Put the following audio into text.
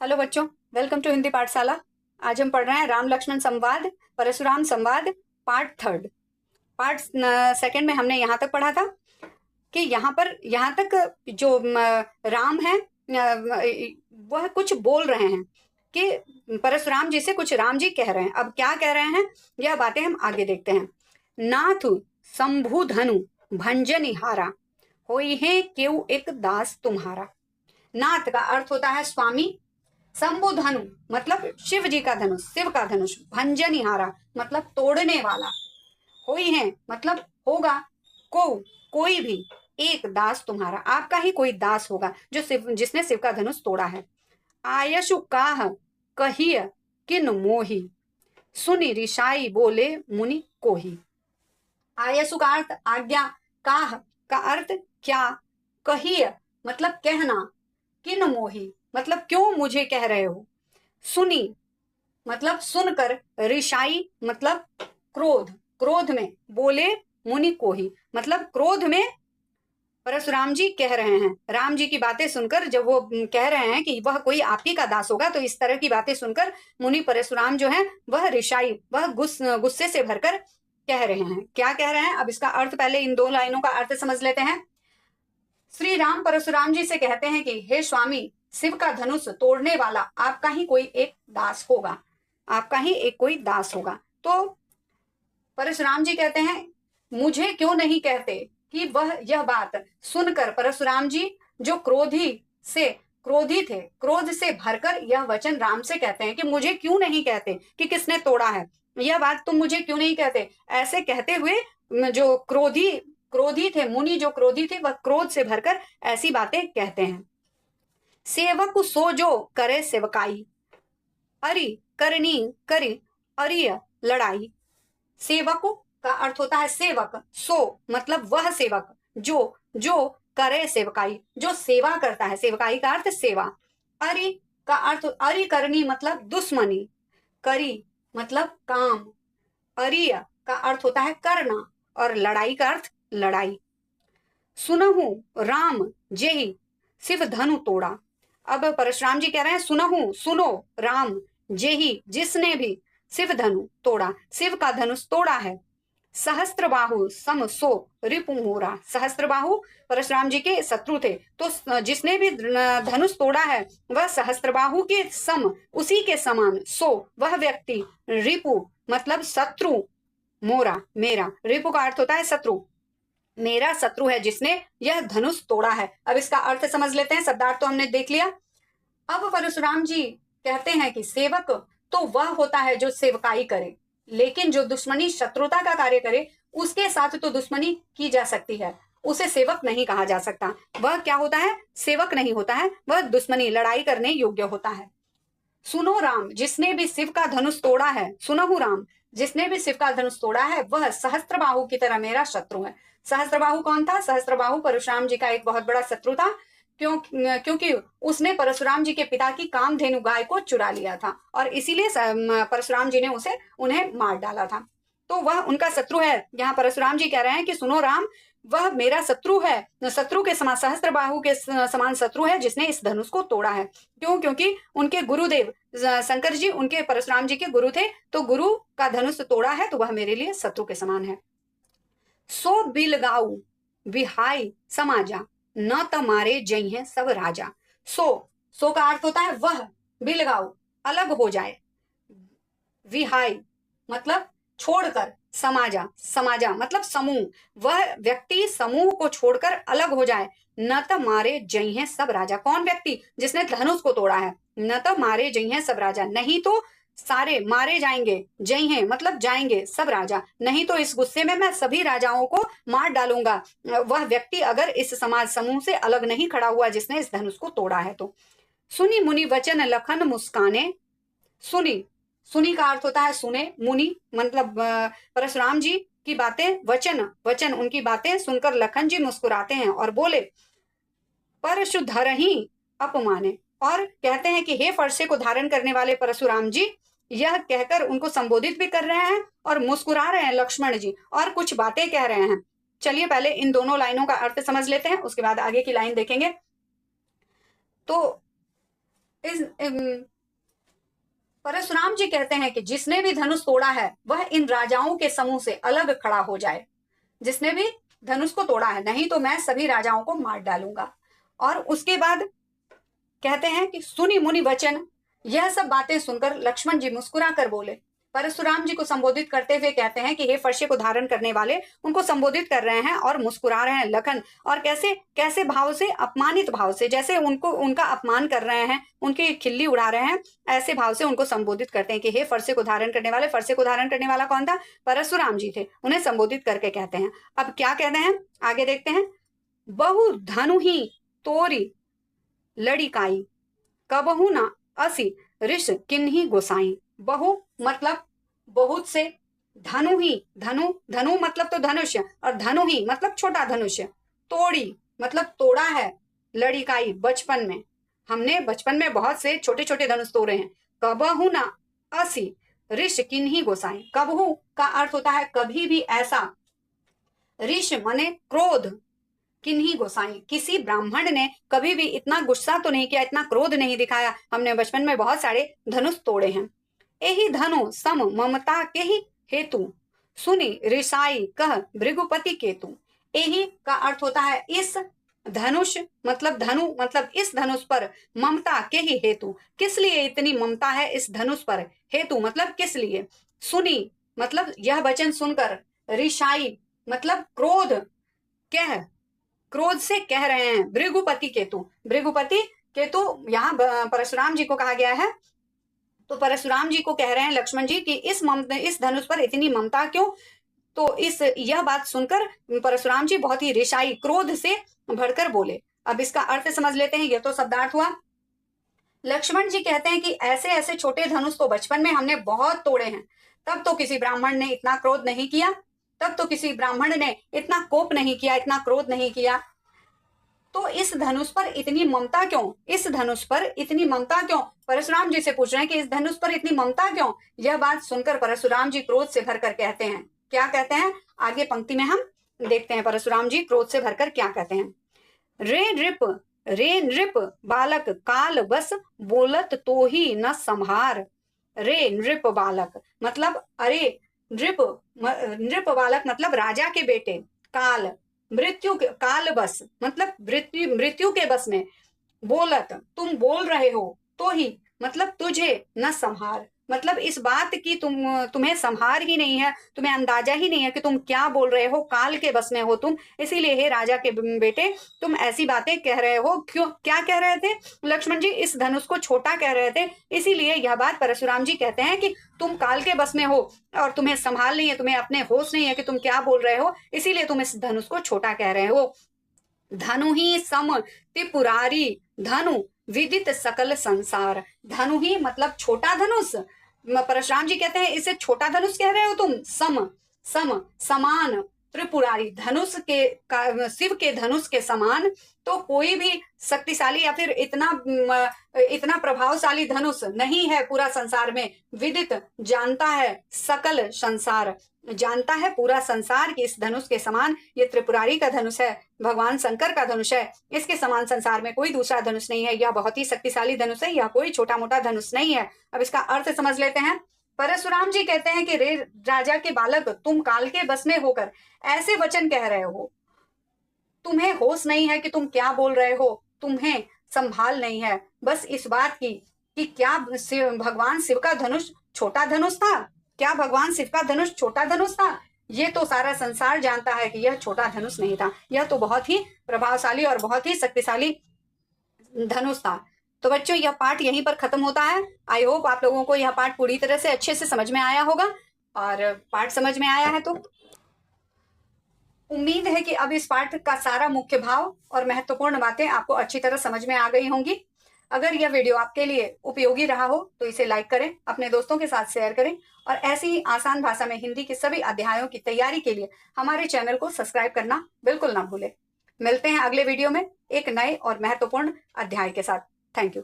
Hello बच्चों, welcome to Hindi पाठशाला। आज हम पढ़ रहे हैं राम लक्ष्मण संवाद, परशुराम संवाद, पार्ट थर्ड। पार्ट सेकंड में हमने यहाँ तक पढ़ा था कि यहाँ तक जो राम है वह कुछ बोल रहे हैं कि परशुराम जी से कुछ राम जी कह रहे हैं। अब क्या कह रहे हैं यह बातें हम आगे देखते हैं। नाथ शंभु धनु भंजनिहारा, होई है केउ एक दास तुम्हारा। नाथ का अर्थ होता है स्वामी, शंभु धनु मतलब शिव जी का धनुष, शिव का धनुष, भंजनिहारा मतलब तोड़ने वाला, होई है मतलब होगा, कोई भी, एक दास तुम्हारा, आपका ही कोई दास होगा जो जिसने शिव का धनुष तोड़ा है। आयशु काह कहिय किन मोही, सुनी ऋषाई बोले मुनि कोही। आयसु का अर्थ आज्ञा, काह का अर्थ क्या, कहिय मतलब कहना, किन मोही मतलब क्यों मुझे कह रहे हो, सुनी मतलब सुनकर, ऋषाई मतलब क्रोध, क्रोध में, बोले मुनि को ही मतलब क्रोध में परशुराम जी कह रहे हैं। राम जी की बातें सुनकर जब वो कह रहे हैं कि वह कोई आप ही का दास होगा, तो इस तरह की बातें सुनकर मुनि परशुराम जो है वह ऋषाई, वह गुस्से से भरकर कह रहे हैं। क्या कह रहे हैं, अब इसका अर्थ, पहले इन दो लाइनों का अर्थ समझ लेते हैं। श्री राम परशुराम जी से कहते हैं कि हे स्वामी, शिव का धनुष तोड़ने वाला आपका ही कोई एक दास होगा, आपका ही एक कोई दास होगा। तो परशुराम जी कहते हैं मुझे क्यों नहीं कहते, कि वह यह बात सुनकर परशुराम जी जो क्रोधी थे, क्रोध से भरकर यह वचन राम से कहते हैं कि मुझे क्यों नहीं कहते कि किसने तोड़ा है, यह बात तुम मुझे क्यों नहीं कहते। ऐसे कहते हुए जो क्रोधी थे, मुनि जो क्रोधी थे, वह क्रोध से भरकर ऐसी बातें कहते हैं। सेवक सो जो करे सेवकाई, अरि करनी करी अरिय लड़ाई। सेवक का अर्थ होता है सेवक, सो मतलब वह सेवक, जो करे सेवकाई, जो सेवा करता है, सेवकाई का अर्थ सेवा। अरि का अर्थ, अरि करनी मतलब दुश्मनी, करी मतलब काम, अरिय का अर्थ होता है करना, और लड़ाई का अर्थ लड़ाई। सुनहु राम जेहि शिव धनु तोड़ा। अब परशुराम जी कह रहे हैं सुनहु, सुनो राम, जेहि जिसने भी शिव धनु तोड़ा, शिव का धनुष तोड़ा है। सहस्त्र बाहु सम सो रिपु मोरा, सहस्त्र बाहु परशुराम जी के शत्रु थे, तो जिसने भी धनुष तोड़ा है वह सहस्त्र बाहु के सम, उसी के समान, सो वह व्यक्ति, रिपु मतलब शत्रु, मोरा मेरा, रिपु का अर्थ होता है शत्रु, मेरा शत्रु है जिसने यह धनुष तोड़ा है। अब इसका अर्थ समझ लेते हैं, शब्दार्थ तो हमने देख लिया। अब परशुराम जी कहते हैं कि सेवक तो वह होता है जो सेवकाई करे, लेकिन जो दुश्मनी, शत्रुता का कार्य करे, उसके साथ तो दुश्मनी की जा सकती है, उसे सेवक नहीं कहा जा सकता। वह क्या होता है, सेवक नहीं होता है, वह दुश्मनी, लड़ाई करने योग्य होता है। सुनो राम, जिसने भी शिव का धनुष तोड़ा है, सुनहु राम, जिसने भी शिव का धनुष तोड़ा है, वह सहस्त्रबाहु की तरह मेरा शत्रु है। सहस्त्रबाहु कौन था, सहस्त्रबाहु परशुराम जी का एक बहुत बड़ा शत्रु था, क्योंकि उसने परशुराम जी के पिता की कामधेनु गाय को चुरा लिया था, और इसीलिए परशुराम जी ने उन्हें मार डाला था, तो वह उनका शत्रु है। यहाँ परशुराम जी कह रहे हैं कि सुनो राम, वह मेरा शत्रु है, शत्रु के समान, सहस्त्रबाहु के समान शत्रु है जिसने इस धनुष को तोड़ा है। क्यों, क्योंकि उनके गुरुदेव शंकर जी उनके परशुराम जी के गुरु थे, तो गुरु का धनुष तोड़ा है, तो वह मेरे लिए शत्रु के समान है। सो बिलगाऊ विहाई समाजा, न तमारे जई है सब राजा। सो का अर्थ होता है वह, बिलगाऊ अलग हो जाए, विहाई मतलब छोड़कर, समाजा मतलब समूह, वह व्यक्ति समूह को छोड़कर अलग हो जाए। न तो मारे जई हैं सब राजा, कौन व्यक्ति, जिसने धनुष को तोड़ा है, न तो मारे जई हैं सब राजा, नहीं तो सारे मारे जाएंगे, जई हैं मतलब जाएंगे, सब राजा, नहीं तो इस गुस्से में मैं सभी राजाओं को मार डालूंगा, वह व्यक्ति अगर इस समाज समूह से अलग नहीं खड़ा हुआ जिसने इस धनुष को तोड़ा है तो। सुनी मुनि वचन लखन मुस्काने, सुनी का अर्थ होता है सुने, मुनि मतलब परशुराम जी की बातें, वचन उनकी बातें सुनकर लखन जी मुस्कुराते हैं और बोले परशुधर ही अपमाने, और कहते हैं कि हे फरसे को धारण करने वाले परशुराम जी, यह कहकर उनको संबोधित भी कर रहे हैं और मुस्कुरा रहे हैं लक्ष्मण जी, और कुछ बातें कह रहे हैं। चलिए पहले इन दोनों लाइनों का अर्थ समझ लेते हैं, उसके बाद आगे की लाइन देखेंगे। तो परशुराम जी कहते हैं कि जिसने भी धनुष तोड़ा है वह इन राजाओं के समूह से अलग खड़ा हो जाए। जिसने भी धनुष को तोड़ा है, नहीं तो मैं सभी राजाओं को मार डालूंगा। और उसके बाद कहते हैं कि सुनी मुनि वचन, यह सब बातें सुनकर लक्ष्मण जी मुस्कुरा कर बोले। परशुराम जी को संबोधित करते हुए कहते हैं कि हे फरसे को धारण करने वाले, उनको संबोधित कर रहे हैं और मुस्कुरा रहे हैं लखन। और कैसे कैसे भाव से, अपमानित भाव से, जैसे उनको उनका अपमान कर रहे हैं, उनकी खिल्ली उड़ा रहे हैं, ऐसे भाव से उनको संबोधित करते हैं कि हे फरसे को धारण करने वाले। फरसे को धारण करने वाला कौन था? परशुराम जी थे। उन्हें संबोधित करके कहते हैं। अब क्या कहते हैं आगे देखते हैं। बहु धनु ही तोरी लड़िकाई, कबहू ना असी ऋष किन्ही गोसाई। बहु मतलब बहुत से, धनु ही, धनु धनु मतलब तो धनुष, और धनु ही मतलब छोटा धनुष, तोड़ी मतलब तोड़ा है, लड़िकाई बचपन में, हमने बचपन में बहुत से छोटे छोटे धनुष तोड़े हैं। कबहू ना असी ऋष किन्ही गोसाई। कबहू का अर्थ होता है कभी भी ऐसा, ऋष माने क्रोध, किन्ही गोसाई किसी ब्राह्मण ने कभी भी इतना गुस्सा तो नहीं किया, इतना क्रोध नहीं दिखाया। हमने बचपन में बहुत सारे धनुष तोड़े हैं। यही धनु सम ममता के ही हेतु, सुनी ऋषाई कह भृगुपति केतु। यही का अर्थ होता है इस धनुष, मतलब धनु मतलब इस धनुष पर, ममता के ही हेतु, किस लिए इतनी ममता है इस धनुष पर, हेतु मतलब किस लिए, सुनी मतलब यह वचन सुनकर, ऋषाई मतलब क्रोध, कह क्रोध से कह रहे हैं, भृगुपति केतु। भृगुपति केतु यहाँ परशुराम जी को कहा गया है। तो परशुराम जी को कह रहे हैं लक्ष्मण जी कि इस धनुष पर इतनी ममता क्यों। तो यह बात सुनकर परशुराम जी बहुत ही ऋषाई, क्रोध से भड़कर बोले। अब इसका अर्थ समझ लेते हैं। यह तो शब्दार्थ हुआ। लक्ष्मण जी कहते हैं कि ऐसे ऐसे छोटे धनुष तो बचपन में हमने बहुत तोड़े हैं, तब तो किसी ब्राह्मण ने इतना क्रोध नहीं किया, तब तो किसी ब्राह्मण ने इतना कोप नहीं किया, इतना क्रोध नहीं किया। तो इस धनुष पर इतनी ममता क्यों, इस धनुष पर इतनी ममता क्यों? परशुराम जी से पूछ रहे हैं कि इस धनुष पर इतनी ममता क्यों। यह बात सुनकर परशुराम जी क्रोध से भरकर कहते हैं, क्या कहते हैं आगे पंक्ति में हम देखते हैं। परशुराम जी क्रोध से भरकर क्या कहते हैं। रे नृप बालक काल बस बोलत तो ही न संहार। रे नृप बालक मतलब अरे नृप बालक मतलब राजा के बेटे, काल मृत्यु के, काल बस मतलब मृत्यु के बस में, बोलत तुम बोल रहे हो, तो ही मतलब तुझे, न संहार मतलब इस बात की तुम्हें संहार ही नहीं है, तुम्हें अंदाजा ही नहीं है कि तुम क्या बोल रहे हो, काल के बस में हो तुम। इसीलिए हे राजा के बेटे तुम ऐसी बातें कह रहे हो। क्यों, क्या कह रहे थे लक्ष्मण जी? इस धनुष को छोटा कह रहे थे, इसीलिए यह बात परशुराम जी कहते हैं कि तुम काल के बस में हो और तुम्हें संभाल नहीं है, तुम्हें अपने होश नहीं है कि तुम क्या बोल रहे हो, इसीलिए तुम इस धनुष को छोटा कह रहे हो। धनु ही सम त्रिपुरारी धनु विदित सकल संसार। धनु ही मतलब छोटा धनुष। परशुराम जी कहते हैं इसे छोटा धनुष कह रहे हो तुम, सम समान, त्रिपुरारी धनुष के, शिव के धनुष के समान तो कोई भी शक्तिशाली या फिर इतना प्रभावशाली धनुष नहीं है पूरा संसार में। विदित जानता है, सकल संसार जानता है पूरा संसार कि इस धनुष के समान ये त्रिपुरारी का धनुष है, भगवान शंकर का धनुष है। इसके समान संसार में कोई दूसरा धनुष नहीं है। यह बहुत ही शक्तिशाली धनुष है, यह कोई छोटा मोटा धनुष नहीं है। अब इसका अर्थ समझ लेते हैं। परशुराम जी कहते हैं कि रे राजा के बालक, तुम काल के बस में होकर ऐसे वचन कह रहे हो, तुम्हें होश नहीं है कि तुम क्या बोल रहे हो, तुम्हें संभाल नहीं है बस इस बात की कि क्या भगवान शिव का धनुष छोटा धनुष था, क्या भगवान शिव का धनुष छोटा धनुष था? ये तो सारा संसार जानता है कि यह छोटा धनुष नहीं था, यह तो बहुत ही प्रभावशाली और बहुत ही शक्तिशाली धनुष था। तो बच्चों यह पाठ यहीं पर खत्म होता है। आई होप आप लोगों को यह पाठ पूरी तरह से अच्छे से समझ में आया होगा। और पाठ समझ में आया है तो उम्मीद है कि अब इस पाठ का सारा मुख्य भाव और महत्वपूर्ण बातें आपको अच्छी तरह समझ में आ गई होंगी। अगर यह वीडियो आपके लिए उपयोगी रहा हो तो इसे लाइक करें, अपने दोस्तों के साथ शेयर करें और ऐसी ही आसान भाषा में हिंदी के सभी अध्यायों की तैयारी के लिए हमारे चैनल को सब्सक्राइब करना बिल्कुल ना भूलें। मिलते हैं अगले वीडियो में एक नए और महत्वपूर्ण अध्याय के साथ। Thank you.